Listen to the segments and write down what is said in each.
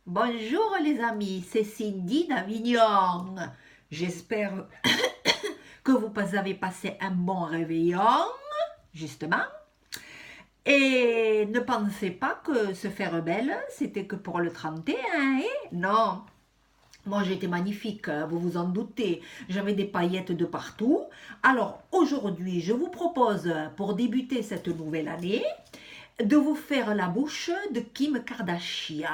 Bonjour les amis, c'est Cindy d'Avignon. J'espère que vous avez passé un bon réveillon, justement. Et ne pensez pas que se faire belle, c'était que pour le 31, Non, moi j'étais magnifique, vous vous en doutez. J'avais des paillettes de partout. Alors aujourd'hui, je vous propose, pour débuter cette nouvelle année, de vous faire la bouche de Kim Kardashian.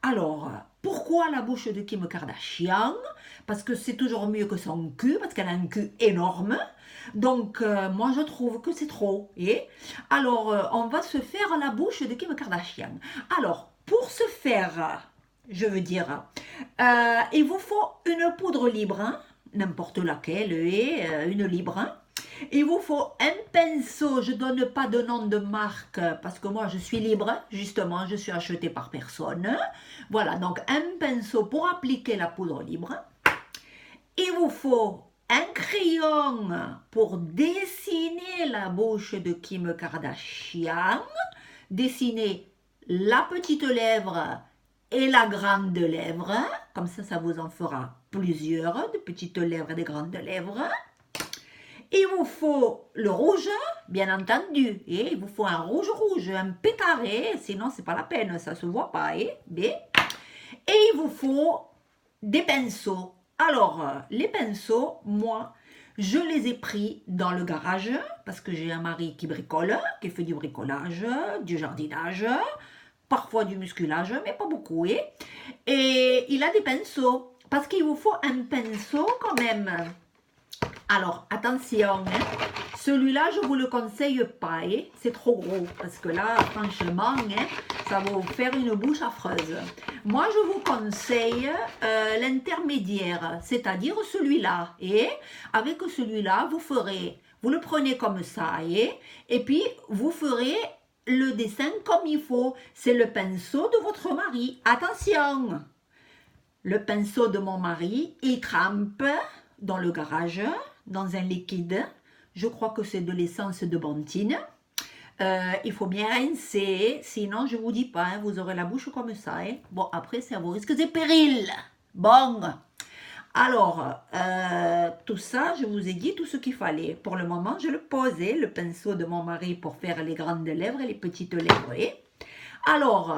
Alors, pourquoi la bouche de Kim Kardashian? Parce que c'est toujours mieux que son cul, parce qu'elle a un cul énorme. Donc, moi, je trouve que c'est trop. Alors, on va se faire la bouche de Kim Kardashian. Alors, pour ce faire, je veux dire, il vous faut une poudre libre, hein, n'importe laquelle, une libre. Hein. Il vous faut un pinceau, je ne donne pas de nom de marque parce que moi je suis libre, justement, je suis achetée par personne. Voilà, donc un pinceau pour appliquer la poudre libre. Il vous faut un crayon pour dessiner la bouche de Kim Kardashian, dessiner la petite lèvre et la grande lèvre, comme ça vous en fera plusieurs, de petites lèvres et de grandes lèvres. Il vous faut le rouge, bien entendu, et il vous faut un rouge, un pétaré, sinon c'est pas la peine, ça se voit pas, et il vous faut des pinceaux. Alors, les pinceaux, moi, je les ai pris dans le garage, parce que j'ai un mari qui bricole, qui fait du bricolage, du jardinage, parfois du musculage, mais pas beaucoup, et il a des pinceaux, parce qu'il vous faut un pinceau quand même. Alors, attention, hein. Celui-là, je ne vous le conseille pas, c'est trop gros, parce que là, franchement, ça va vous faire une bouche affreuse. Moi, je vous conseille l'intermédiaire, c'est-à-dire celui-là. Et avec celui-là, vous le prenez comme ça, et puis vous ferez le dessin comme il faut. C'est le pinceau de votre mari. Attention, le pinceau de mon mari, il trempe dans le garage, dans un liquide. Je crois que c'est de l'essence de Bontine. Il faut bien rincer, sinon je vous dis pas, hein, vous aurez la bouche comme ça. Hein. Bon, après, c'est à vos risques et périls. Bon, alors, tout ça, je vous ai dit tout ce qu'il fallait. Pour le moment, je le posais, le pinceau de mon mari pour faire les grandes lèvres et les petites lèvres. Alors,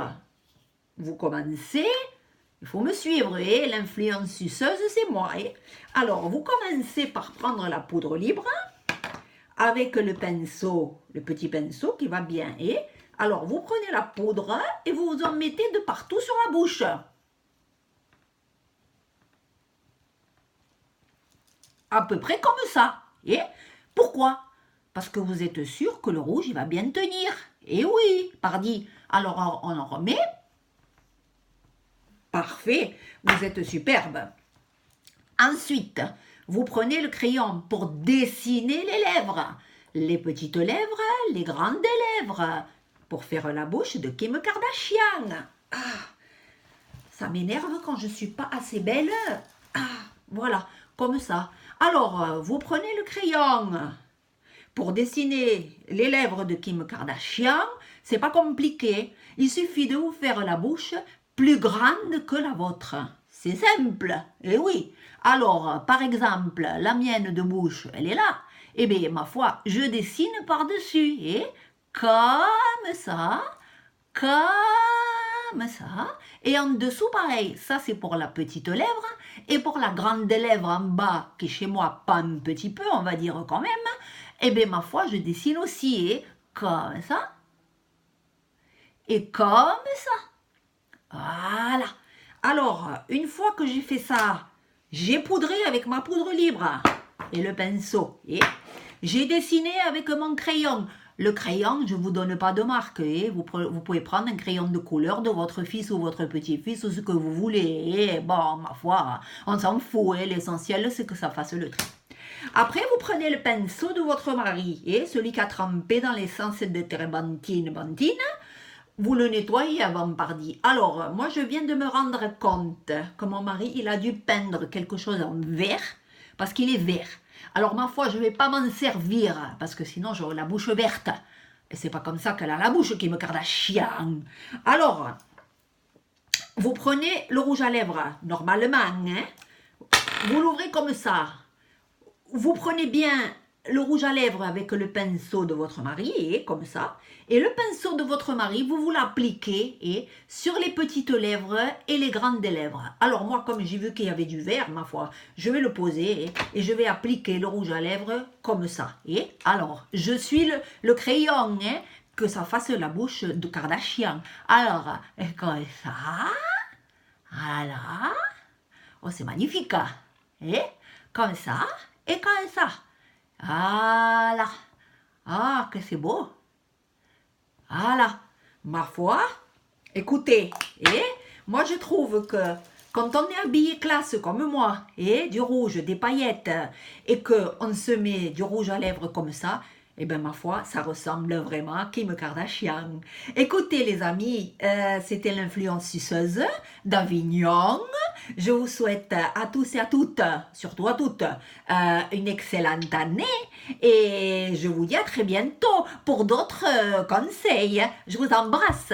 vous commencez. Il faut me suivre, l'influence suceuse, c'est moi. Alors, vous commencez par prendre la poudre libre avec le pinceau, le petit pinceau qui va bien. Alors, vous prenez la poudre et vous en mettez de partout sur la bouche. À peu près comme ça. Pourquoi? Parce que vous êtes sûr que le rouge, il va bien tenir. Oui, pardi. Alors, on en remet. Parfait, vous êtes superbe. Ensuite, vous prenez le crayon pour dessiner les lèvres. Les petites lèvres, les grandes lèvres. Pour faire la bouche de Kim Kardashian. Ça m'énerve quand je ne suis pas assez belle. Voilà, comme ça. Alors, vous prenez le crayon pour dessiner les lèvres de Kim Kardashian. C'est pas compliqué. Il suffit de vous faire la bouche plus grande que la vôtre. C'est simple, oui. Alors, par exemple, la mienne de bouche, elle est là. Bien, ma foi, je dessine par-dessus. Comme ça, comme ça. Et en dessous, pareil. Ça, c'est pour la petite lèvre. Et pour la grande lèvre en bas, qui chez moi, pas un petit peu, on va dire quand même. Bien, ma foi, je dessine aussi. Comme ça. Et comme ça. Voilà. Alors, une fois que j'ai fait ça, j'ai poudré avec ma poudre libre et le pinceau. J'ai dessiné avec mon crayon. Le crayon, je ne vous donne pas de marque. Vous pouvez prendre un crayon de couleur de votre fils ou votre petit-fils ou ce que vous voulez. Bon, ma foi, on s'en fout. L'essentiel, c'est que ça fasse le tri. Après, vous prenez le pinceau de votre mari, celui qui a trempé dans l'essence de térébenthine, vous le nettoyez avant pardi. Alors, moi, je viens de me rendre compte que mon mari, il a dû peindre quelque chose en vert, parce qu'il est vert. Alors, ma foi, je ne vais pas m'en servir, parce que sinon, j'aurai la bouche verte. Et c'est pas comme ça qu'elle a la bouche, Kim Kardashian. Alors, vous prenez le rouge à lèvres, normalement, hein, vous l'ouvrez comme ça. Vous prenez bien le rouge à lèvres avec le pinceau de votre mari, et comme ça. Et le pinceau de votre mari, vous l'appliquez et sur les petites lèvres et les grandes lèvres. Alors moi, comme j'ai vu qu'il y avait du vert, ma foi, je vais le poser et je vais appliquer le rouge à lèvres comme ça. Et alors, je suis le crayon, hein, que ça fasse la bouche de Kardashian. Alors, comme ça, voilà. Oh, c'est magnifique, hein. Et comme ça, et comme ça. Voilà. Ah, que c'est beau. Voilà. Ma foi, écoutez, et moi je trouve que quand on est habillé classe comme moi, et du rouge, des paillettes, et qu'on se met du rouge à lèvres comme ça, eh bien ma foi, ça ressemble vraiment à Kim Kardashian. Écoutez les amis, c'était l'influence suceuse d'Avignon. Je vous souhaite à tous et à toutes, surtout à toutes, une excellente année et je vous dis à très bientôt pour d'autres conseils. Je vous embrasse.